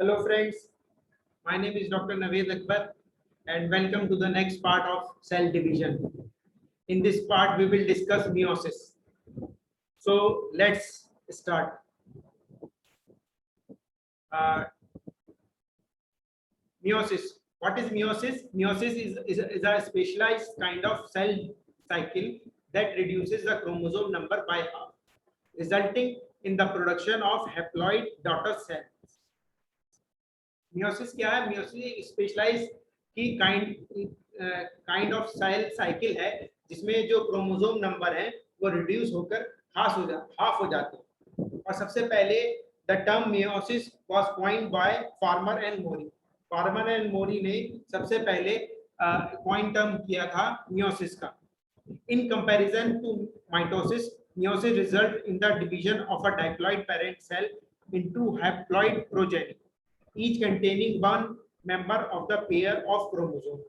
Hello friends, my name is Dr. Naved Akbar and welcome to the next part of cell division. In this part we will discuss meiosis. So let's start. Uh, Meiosis. What is meiosis? Meiosis is a specialized kind of cell cycle that reduces the chromosome number by half, resulting in the production of haploid daughter cells. Meiosis क्या है? Meiosis एक specialise की kind of cell cycle है जिसमें जो chromosome number है वो reduce होकर हाफ हो जाते हैं। और सबसे पहले the term meiosis was coined by Farmer and Moore. Farmer and Moore ने सबसे पहले कॉइन टर्म किया था मियोसिस का। In comparison to mitosis, meiosis result in the division of a diploid parent cell into haploid progeny, each containing one member of the pair of chromosome.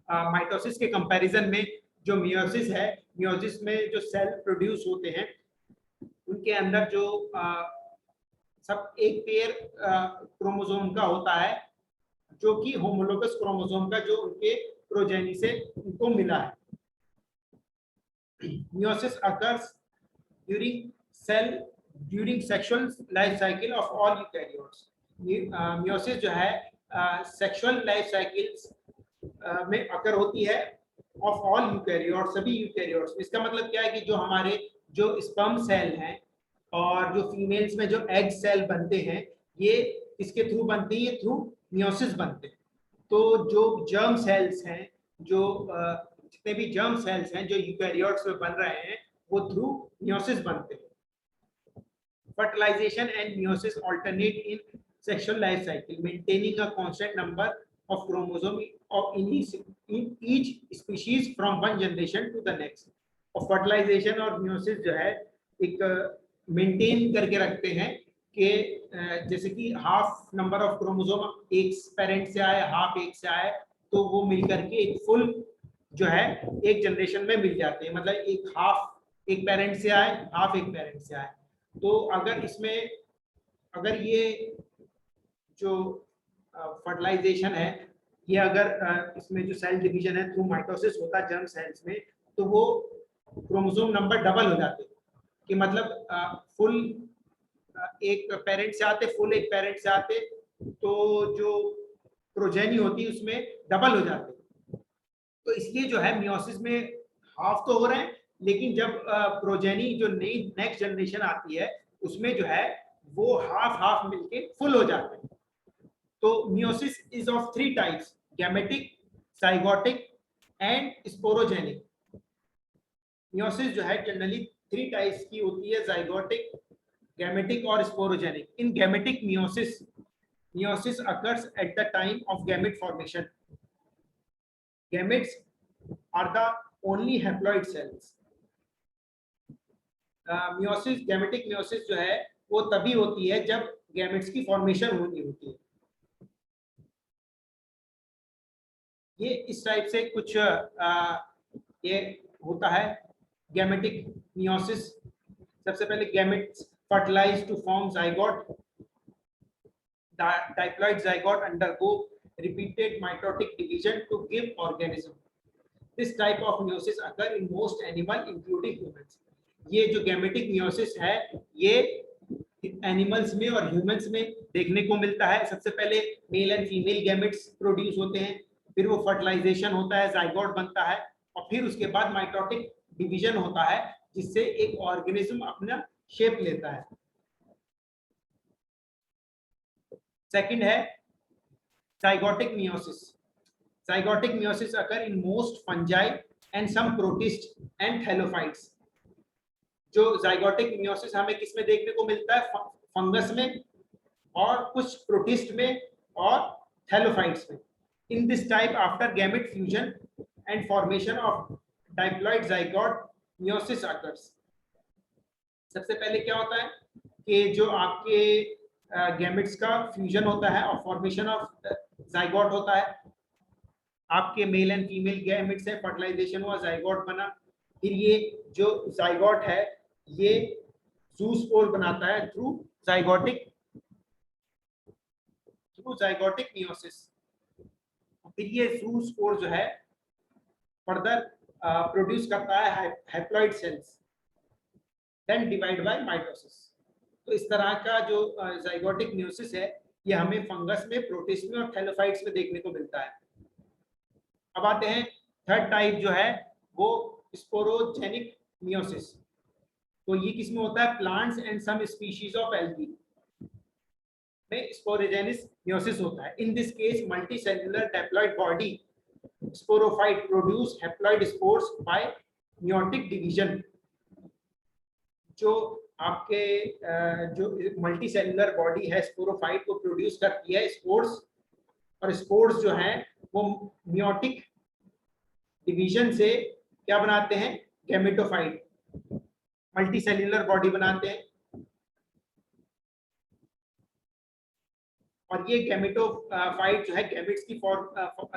Mitosis के comparison में जो meiosis है, meiosis में जो cell produce होते हैं उनके अंदर जो सब एक पेयर क्रोमोसोम का होता है जो कि होमोलोगस क्रोमोसोम का जो उनके प्रोजेनी से उनको मिला है। Meiosis occurs during sexual life cycle of all eukaryotes. Meiosis जो है sexual life cycles में अकर होती है of all eukaryotes, सभी eukaryotes। इसका मतलब क्या है कि जो हमारे जो sperm सेल हैं और जो फीमेल्स में जो एग सेल बनते हैं ये इसके थ्रू बनते हैं, ये थ्रू मियोसिस बनते हैं। तो जो जर्म सेल्स हैं, जो जितने भी जर्म सेल्स हैं जो यूकैरियोट्स में बन रहे हैं वो थ्रू मियोसिस बनते हैं। Fertilisation and meiosis alternate in sexual life cycle, maintaining a constant number of chromosome of in each species from one generation to the next। और फर्टिलाइजेशन और मियोसिस जो है एक मेंटेन करके रखते हैं कि जैसे कि हाफ नंबर ऑफ क्रोमोसोम एक पेरेंट से आए, हाफ एक से आए, तो वो मिलकर के एक फुल जो है एक जनरेशन में मिल जाते हैं। मतलब एक हाफ एक पेरेंट से आए, हाफ एक पेरेंट से आए। तो अगर इसमें अगर ये जो फर्टिलाइजेशन है ये अगर इसमें जो सेल डिवीजन है थ्रू माइटोसिस होता है जर्म सेल्स में, तो वो क्रोमोसोम नंबर डबल हो जाते हैं कि मतलब फुल एक पेरेंट से आते, फुल एक पेरेंट से आते, तो जो प्रोजेनी होती है उसमें डबल हो जाते। तो इसलिए जो है मियोसिस में हाफ तो हो रहे हैं, लेकिन जब प्रोजेनी जो नई नेक्स्ट जनरेशन आती है उसमें जो है वो हाफ हाफ मिलके फुल हो जाते हैं। तो meiosis is of 3 types, gametic, zygotic and sporogenic. Meiosis जो है जनरली 3 टाइप्स की होती है, जाइगोटिक, गैमेटिक और स्पोरोजेनिक। इन gametic meiosis occurs at the time of gamete formation. Gametes are the only haploid cells. meiosis, gametic meiosis जो है वो तभी होती है जब गैमेट्स की फॉर्मेशन होती है। ये इस टाइप से कुछ ये होता है गैमेटिक meiosis। सबसे पहले gametes fertilize to form zygote. The diploid zygote undergo repeated mitotic division to give organism. This type of meiosis occur in most animal including humans. ये जो गैमेटिक meiosis है ये एनिमल्स में और ह्यूमंस में देखने को मिलता है। सबसे पहले male and female gametes produce होते हैं, फिर वो फर्टिलाइजेशन होता है, जाइगोट बनता है और फिर उसके बाद माइटोटिक डिवीजन होता है जिससे एक ऑर्गेनिज्म अपना शेप लेता है। सेकंड है zygotic meiosis. Zygotic meiosis occur in most fungi and some protists and thallophytes. जो जाइगोटिक meiosis हमें किसमें देखने को मिलता है? फंगस में और कुछ प्रोटिस्ट में और थैलोफाइट्स में। In this type, after gamete fusion and formation of diploid zygote, meiosis occurs. सबसे पहले क्या होता है कि जो आपके गैमेट्स का फ्यूजन होता है और फॉर्मेशन ऑफ जाइगोट होता है। आपके मेल एंड फीमेल गैमेट से फर्टिलाइजेशन हुआ, जाइगोट बना, फिर ये जो जाइगोट है ये जूस्पोर बनाता है through zygotic through zygotic meiosis. फिर ये ज़ू स्पोर जो है फर्दर प्रोड्यूस करता है haploid cells, then divide by mitosis. तो इस तरह का जो जाइगोटिक मियोसिस है ये हमें फंगस में, प्रोटिस्ट में और थैलोफाइट्स में देखने को मिलता है। अब आते हैं थर्ड टाइप जो है वो स्पोरोजेनिक मियोसिस। तो ये किसमें होता है? Plants and some species of algae में स्पोरोजेनिक मियोसिस होता है। In this case multicellular diploid body sporophyte produce haploid spores by meiotic division. जो आपके जो मल्टी सेल्युलर बॉडी है स्पोरोफाइट को प्रोड्यूस करती है स्पोर्स, और स्पोर्स जो है वो मियोटिक डिवीजन से क्या बनाते हैं? गैमेटोफाइट, मल्टी सेल्युलर बॉडी बनाते हैं। और ये गैमेटोफाइट जो है गैमेट्स की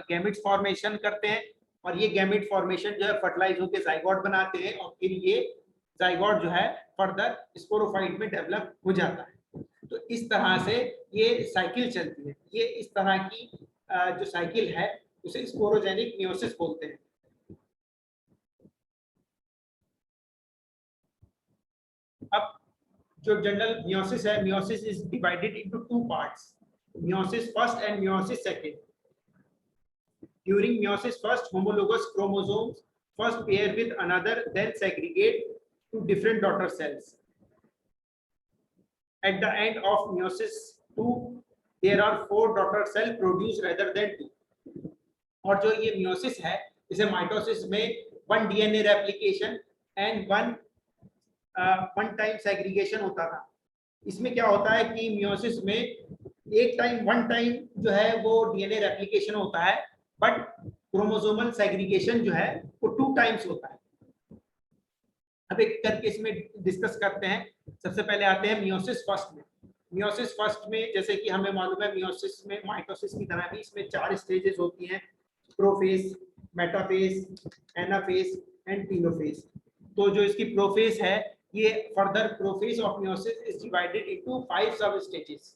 गैमेट्स फॉर्मेशन करते हैं, और ये गैमेट फॉर्मेशन जो है फर्टिलाइज होकर जाइगोट बनाते हैं, और फिर ये जाइगोट जो है फर्दर स्पोरोफाइट में डेवलप हो जाता है। तो इस तरह से ये साइकिल चलती है। ये इस तरह की जो साइकिल है उसे स्पोरोजेनिक मियोसिस बोलते हैं। अब जो जनरल मियोसिस है, meiosis is divided into two parts, meiosis first and meiosis second. During meiosis first, homologous chromosomes first pair with another, then segregate to different daughter cells. At the end of meiosis 2, there are 4 daughter cells produced rather than 2. और जो ये meiosis है, इसे mitosis में 1 DNA replication and 1 time segregation होता था। इसमें क्या होता है कि meiosis में वन टाइम जो है वो डीएनए रेप्लिकेशन होता है, बट क्रोमोसोमल सेग्रीगेशन जो है वो 2 टाइम्स होता है। अब एक करके इसमें डिस्कस करते हैं। सबसे पहले आते हैं मियोसिस फर्स्ट में। मियोसिस फर्स्ट में जैसे कि हमें मालूम है मियोसिस में माइटोसिस की तरह भी इसमें 4 स्टेजेस होती हैं, prophase, metaphase, anaphase and telophase. तो जो इसकी प्रोफेज है, ये further prophase of meiosis is divided into 5 सब stages: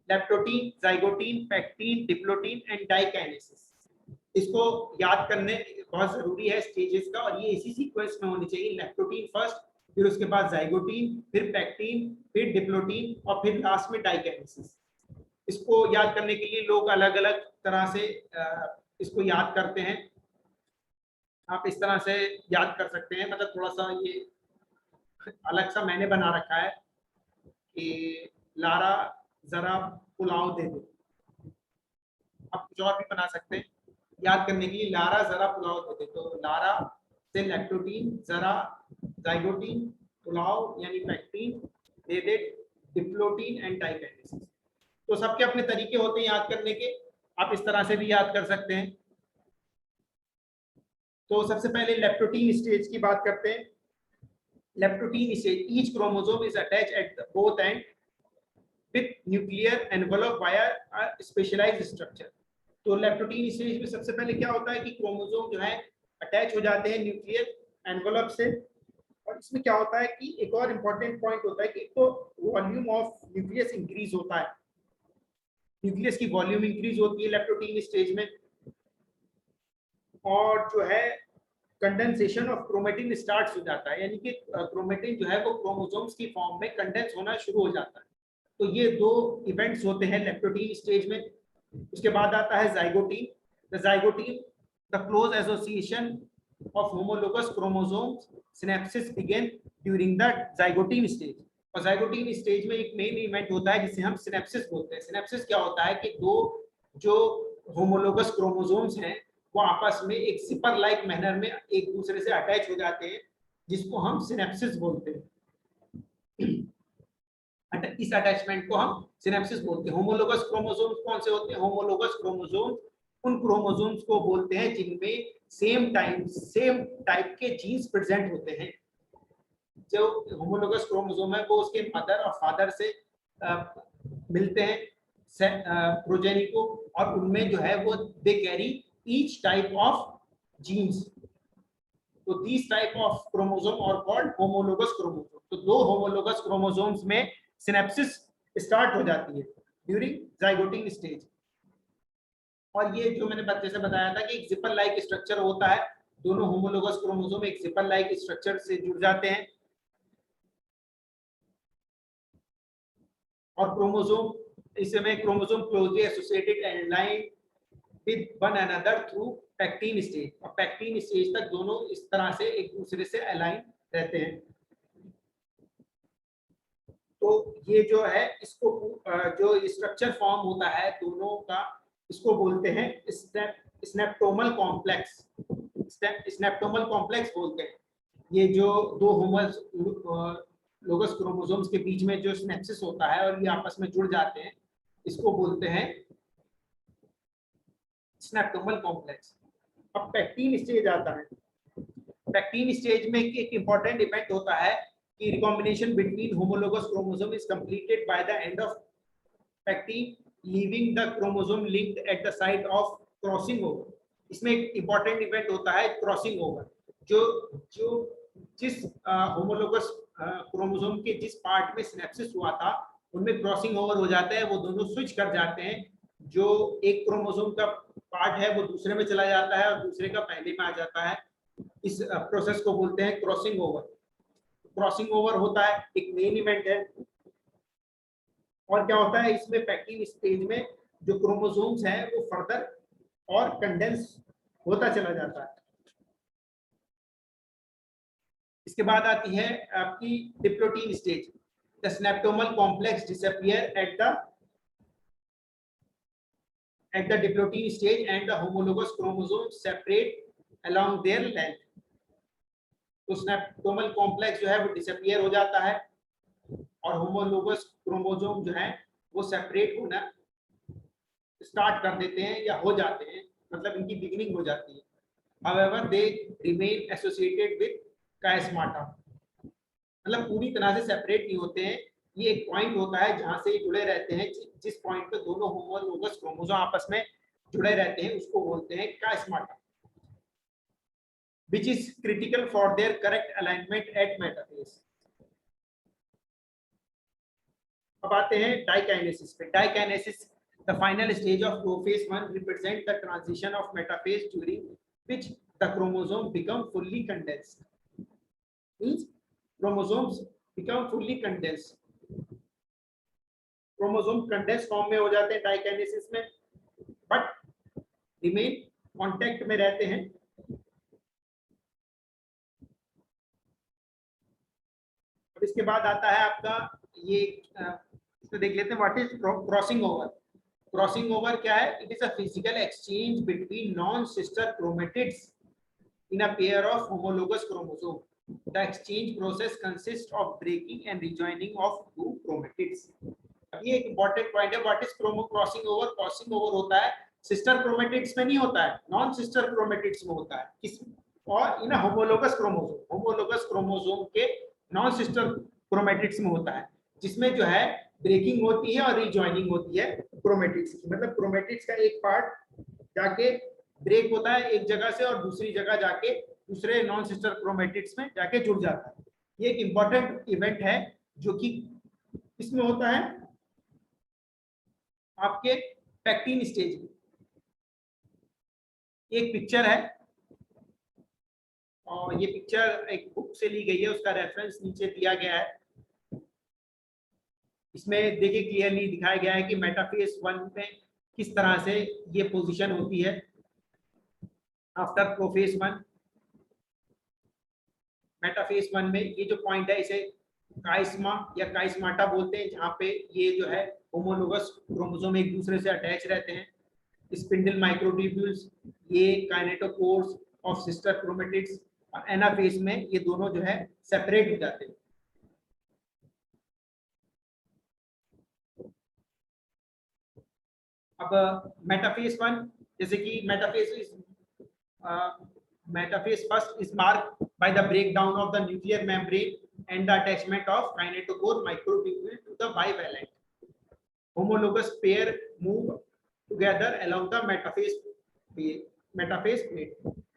leptotene, zygotene, pectin, diplotene and diakinesis. इसको याद करने बहुत जरूरी है स्टेजेस का, और ये इसी सीक्वेंस में होनी चाहिए। लेप्टोटीन फर्स्ट, फिर उसके बाद जाइगोटीन, फिर पैक्टीन, फिर डिप्लोटीन और फिर लास्ट में डाइकाइनेसिस। इसको याद करने के लिए लोग अलग अलग तरह से इसको याद करते हैं। आप इस तरह से याद कर सकते हैं, मतलब थोड़ा सा ये अलग सा मैंने बना रखा है कि लारा जरा पुलाव दे दो। आप कुछ और भी बना सकते हैं याद करने के लिए, लारा जरा पुलाव दे दे। तो लारा से लैक्टोटीन, जरा जाइगोटीन, पुलाव यानी pectin, they they diplotene and diakinesis. तो सबके अपने तरीके होते हैं याद करने के, आप इस तरह से भी याद कर सकते हैं। तो सबसे पहले लेप्टोटीन स्टेज की बात करते हैं। Leptotene stage, each chromosome is attached at both and with nuclear envelope via a specialized structure। तो लेप्टोटीन स्टेज में सबसे पहले क्या होता है कि क्रोमोसोम जो है अटैच हो जाते हैं न्यूक्लियर एनवेलप से। और इसमें क्या होता है कि एक और इम्पोर्टेंट पॉइंट होता है कि तो वॉल्यूम ऑफ न्यूक्लियस इंक्रीज होता है, न्यूक्लियस की वॉल्यूम इंक्रीज होती है लेप्टोटीन स्टेज में। और जो है कंडेंसेशन ऑफ क्रोमेटिन स्टार्ट हो जाता है, यानी कि क्रोमेटिन जो है वो क्रोमोसोम्स की फॉर्म में कंडेंस होना शुरू हो जाता है। तो ये 2 इवेंट्स होते हैं लेप्टोटीन स्टेज में। उसके बाद आता है zygotene. The zygotene, the close association of homologous chromosomes, synapses begin during the zygotene stage. और जाइगोटीन स्टेज में एक मेन इवेंट होता है जिसे हम सिनेप्सिस बोलते हैं। सिनेप्सिस क्या होता है कि 2 जो होमोलोगस क्रोमोसोम्स हैं वो आपस में एक जिपर लाइक मैनर में एक दूसरे से अटैच हो जाते हैं, जिसको हम सिनेप्सिस बोलते हैं। इस अटैचमेंट को हम सिनेप्सिस बोलते हैं। होमोलोगस क्रोमोसोम्स कौन से होते हैं? होमोलोगस क्रोमोसोम्स उन क्रोमोसोम्स को बोलते हैं जिनमें सेम टाइप के जीन्स प्रेजेंट होते हैं। जो होमोलोगस क्रोमोसोम है वो उसके मदर और फादर से मिलते हैं प्रोजेनी को, और उनमें जो है वो they carry each type of genes. तो this type of chromosome are called homologous chromosome. तो 2 होमोलोगस क्रोमोसोम्स में सिनेप्सिस स्टार्ट हो जाती है। During zygotene stage. और ये जो मैंने जैसे बताया था कि एक जिपर लाइक स्ट्रक्चर होता है, दोनों होमोलोगस क्रोमोसोम एक जिपर लाइक स्ट्रक्चर से जुड़ जाते हैं और क्रोमोसोम इसमें chromosome closely associated and line with one another through pectin stage, और पैक्टीन स्टेज तक दोनों इस तरह से एक दूसरे से अलाइन रहते हैं। तो ये जो है इसको जो स्ट्रक्चर फॉर्म होता है दोनों का, इसको बोलते हैं स्नेप्टोमल कॉम्प्लेक्स। स्नेप्टोमल कॉम्प्लेक्स बोलते हैं। ये जो दो होमोलोगस क्रोमोसोम्स के बीच में जो स्नेप्सिस होता है और ये आपस में जुड़ जाते हैं, इसको बोलते हैं स्नेप्टोमल कॉम्प्लेक्स। अब पैक्टीन स्टेज आता है। पैक्टीन स्टेज में एक इंपॉर्टेंट इवेंट होता है कि recombination between homologous chromosome is completed by the end of pectin leaving the chromosome linked at the site of crossing over. इसमें एक इंपॉर्टेंट इवेंट होता है क्रॉसिंग ओवर। जो जिस होमोलोगस क्रोमोसोम के जिस पार्ट में सिनेप्सिस हुआ था उनमें क्रॉसिंग ओवर हो जाता है, वो दोनों स्विच कर जाते हैं। जो एक क्रोमोसोम का पार्ट है वो दूसरे में चला जाता है और दूसरे का पहले में आ जाता है। इस प्रोसेस को बोलते हैं क्रॉसिंग ओवर। क्रॉसिंग ओवर होता है, एक मेन इवेंट है। और क्या होता है इसमें पैक्टीन स्टेज में जो क्रोमोसोम्स हैं वो फर्दर और कंडेंस होता चला जाता है। इसके बाद आती है आपकी diplotene stage. The synaptonemal complex disappear at the diplotene stage and the homologous chromosome separate along their length. तो स्नेप्टोमल कॉम्प्लेक्स जो है वो डिसअपीयर हो जाता है और होमोलोगस क्रोमोसोम जो है वो सेपरेट होना स्टार्ट कर देते हैं या हो जाते हैं, मतलब इनकी बिगिनिंग हो जाती है। However, they remain associated with chiasmata, मतलब पूरी तरह से सेपरेट नहीं होते हैं। ये एक पॉइंट होता है जहां से जुड़े रहते हैं, जिस पॉइंट पे दोनों होमोलोगस क्रोमोसोम आपस में जुड़े रहते हैं उसको बोलते हैं chiasmata, which is critical for their correct alignment at metaphase। अब आते हैं डाइकाइनेसिस पे। Diakinesis the final stage of prophase 1 represent the transition of metaphase during which the chromosome become fully condensed। Means chromosomes become fully condensed। Chromosome condense form में हो जाते हैं diakinesis में, but remain contact में रहते हैं। अब इसके बाद आता है आपका ये इसको देख लेते हैं, what is crossing over. Crossing over क्या है? It is a physical exchange between non sister chromatids in a pair of homologous chromosome. The exchange process consist of breaking and rejoining of two chromatids. ये एक important point है। What is crossing over? Crossing over होता है sister chromatids में नहीं होता है, non sister chromatids में होता है। किस और इन होमोलोगस क्रोमोसोम, होमोलोगस क्रोमोसोम के नॉन सिस्टर क्रोमेटिड्स में होता है, जिसमें जो है ब्रेकिंग होती है और रिजॉइनिंग होती है क्रोमेटिड्स की। मतलब क्रोमेटिड्स का एक पार्ट जाके ब्रेक होता है एक जगह से और दूसरी जगह जाके दूसरे नॉन सिस्टर क्रोमेटिड्स में जाके जुड़ जाता है। ये एक इंपॉर्टेंट इवेंट है जो कि इसमें होता है आपके पैक्टीन स्टेज में। एक पिक्चर है और ये पिक्चर एक बुक से ली गई है, उसका रेफरेंस नीचे दिया गया है। इसमें देखिए क्लियरली दिखाया गया है कि मेटाफेज 1 में किस तरह से ये पोजीशन होती है आफ्टर प्रोफेज 1। मेटाफेज 1 में ये जो पॉइंट है इसे काइस्मा या काइस्माटा बोलते हैं, जहाँ पे ये जो है होमोलोगस क्रोमोसोम एक दूसरे से अटैच रहते हैं। स्पिंडल माइक्रोट्यूब्यूल्स, ये काइनेटोकोर्स ऑफ सिस्टर क्रोमेटिड्स, और एनाफेज में ये दोनों जो है सेपरेट हो जाते हैं। अब मेटाफेज 1, जैसे कि metaphase first is marked by the breakdown of the nuclear membrane and the attachment of kinetochore microtubule to the bivalent homologous pair move together along the metaphase plate.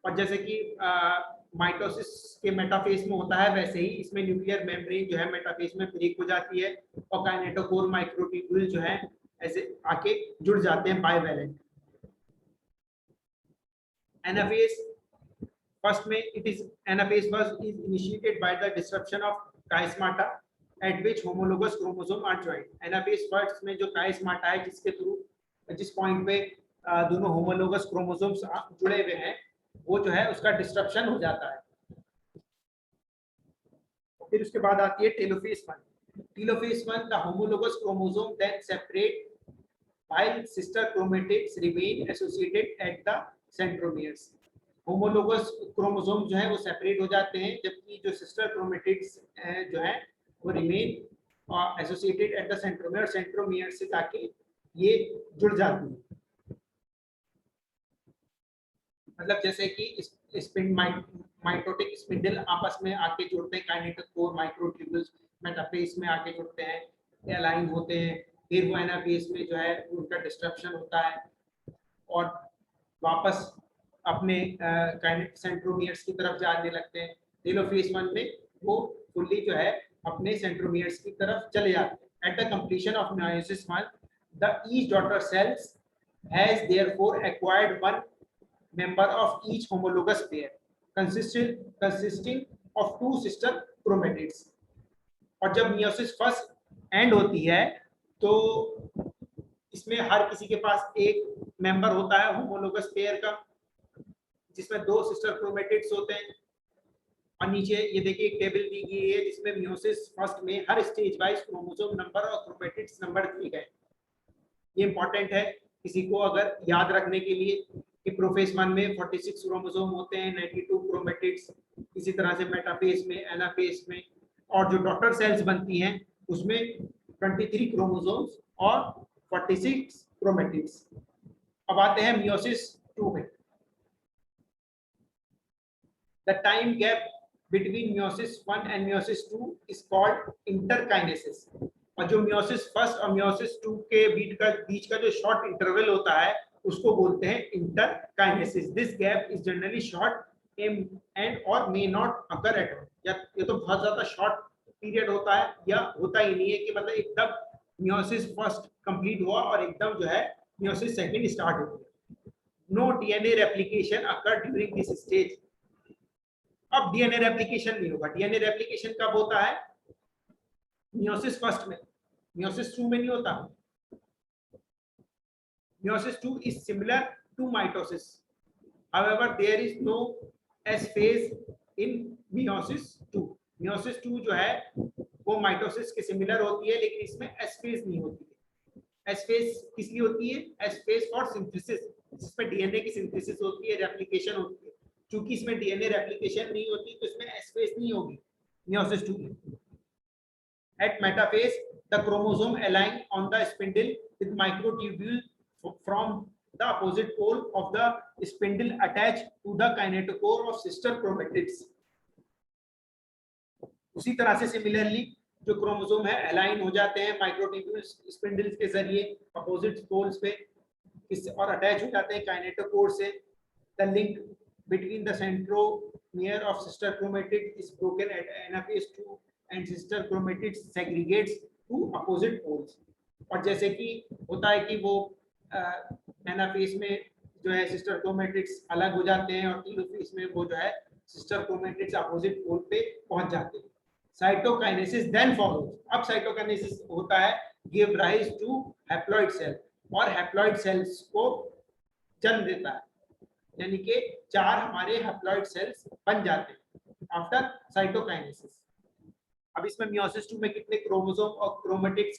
और जैसे कि माइटोसिस के मेटाफेज में होता है, वैसे ही इसमें न्यूक्लियर मेम्ब्रेन जो है मेटाफेज में ब्रेक हो जाती है और काइनेटोकोर माइक्रोट्यूब्यूल जो है ऐसे आके जुड़ जाते हैं बाइवेलेंट। एनाफेज फर्स्ट में it is anaphase first is initiated by the disruption of chiasmata at which homologous chromosome are joined. Anaphase first में जो काइस्माटा है जिसके थ्रू जिस पॉइंट पे दोनों होमोलोगस क्रोमोसोम्स जुड़े हुए हैं वो जो है उसका डिस्ट्रप्शन हो जाता है। फिर उसके बाद आती है telophase 1। Telophase 1 the homologous chromosome then separate while sister chromatids remain associated at the centromeres। Homologous chromosome जो है वो सेपरेट हो जाते हैं जबकि जो सिस्टर क्रोमेटिड्स जो है वो remain associated at the centromere, centromere से जाके ये जुड़ जाती है। मतलब जैसे कि माइटोटिक स्पिंडल आपस में आके जुड़ते हैं, काइनेटोकोर माइक्रोट्यूब्यूल्स मेटाफेज में आके जुड़ते हैं, अलाइन होते हैं, फिर वो एनाफेज में जो है उनका डिस्ट्रप्शन होता है और वापस अपने सेंट्रोमियर्स की तरफ जाने लगते हैं। टेलोफेज 1 में वो फुल्ली जो है अपने सेंट्रोमियर्स की तरफ चले जाते हैं। At the completion of meiosis 1 the each daughter cells has therefore acquired one member of each homologous pair consisting of two sister chromatids। और जब मियोसिस फर्स्ट एंड होती है तो इसमें हर किसी के पास एक मेंबर होता है होमोलोगस पेयर का जिसमें दो सिस्टर क्रोमेटिड्स होते हैं। और नीचे ये देखिए एक टेबल दी गई है जिसमें मियोसिस फर्स्ट में हर स्टेज वाइज क्रोमोसोम नंबर और क्रोमेटिड्स नंबर दिए गए। ये इंपॉर्टेंट है किसी को अगर याद रखने के लिए कि प्रोफेज 1 में 46 क्रोमोसोम होते हैं, 92 क्रोमेटिड्स, इसी तरह से मेटाफेज में, एनाफेज में, और जो डॉटर सेल्स बनती हैं उसमें 23 क्रोमोसोम्स और 46 क्रोमेटिड्स। अब आते हैं मियोसिस 2 में। The time gap between meiosis 1 and meiosis 2 is called interkinesis. और जो मियोसिस फर्स्ट और मियोसिस 2 के बीच का जो शॉर्ट इंटरवल होता है उसको बोलते हैं interkinesis. This gap is generally short and और may not occur at all. या ये तो बहुत ज्यादा शॉर्ट पीरियड होता है या होता ही नहीं है कि मतलब एकदम मियोसिस फर्स्ट कंप्लीट हुआ और एकदम जो है मियोसिस सेकंड स्टार्ट हो गया। No DNA replication occur during this stage. अब डीएनए रेप्लिकेशन नहीं होगा। डीएनए रेप्लिकेशन कब होता है? मियोसिस फर्स्ट में, मियोसिस 2 में नहीं होता। Meiosis 2 is similar to mitosis. However, there is no S phase in meiosis 2. Meiosis 2 जो है वो माइटोसिस के सिमिलर होती है लेकिन इसमें S phase नहीं होती है। S phase किस लिए होती है? S phase फॉर सिंथेसिस, जिसमें डीएनए की सिंथेसिस होती है, रेप्लिकेशन होती है। क्योंकि इसमें डीएनए रेप्लिकेशन नहीं होती तो इसमें S phase नहीं होगी meiosis 2 में। At metaphase, the chromosome align on the spindle with microtubule from the opposite pole of the spindle attached to the kinetochore of sister chromatids। उसी तरह से सिमिलरली जो क्रोमोसोम है अलाइन हो जाते हैं माइक्रोट्यूब्यूल्स स्पिंडल्स के जरिए अपोजिट पोल्स पे और अटैच हो जाते हैं काइनेटोकोर से। The link between the centromere of sister chromatid is broken at anaphase 2 and sister chromatid segregates to opposite poles। और जैसे कि होता है कि वो एनाफेज में जो है सिस्टर क्रोमेटिड्स अलग हो जाते हैं और टेलोफेज में वो जो है सिस्टर क्रोमेटिड्स अपोजिट पोल पे पहुंच जाते हैं। Cytokinesis then follows. अब साइटोकाइनेसिस होता है give rise to haploid cell और हैप्लॉइड सेल्स को जन्म देता है, यानी कि 4 हमारे हैप्लॉइड सेल्स बन जाते हैं आफ्टर साइटोकाइनेसिस। अब इसमें मियोसिस 2 में कितने क्रोमोसोम और क्रोमेटिड्स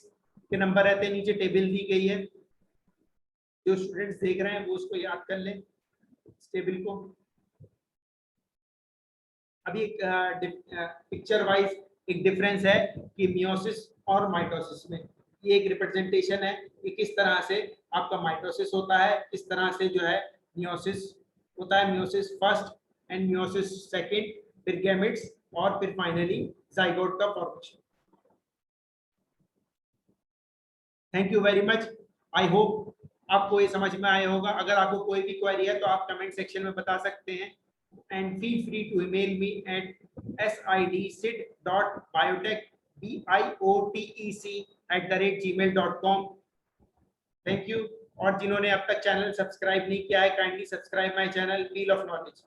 के नंबर रहते हैं नीचे टेबल दी गई है। जो स्टूडेंट्स देख रहे हैं वो उसको याद कर लें इस टेबल को। अभी एक पिक्चर वाइज एक डिफरेंस है कि मियोसिस और माइटोसिस में। ये एक रिप्रेजेंटेशन है कि किस तरह से आपका माइटोसिस होता है, किस तरह से जो है मियोसिस होता है। Meiosis first and meiosis second, फिर गैमेट्स और फिर फाइनली जाइगोट का formation. Thank you very much. I hope आपको ये समझ में आया होगा। अगर आपको कोई भी क्वेरी है तो आप कमेंट सेक्शन में बता सकते हैं and feel free to email me at sidsid.biotech@gmail.com। Thank you. और जिन्होंने अब तक चैनल सब्सक्राइब नहीं किया है, kindly subscribe my channel wheel of knowledge.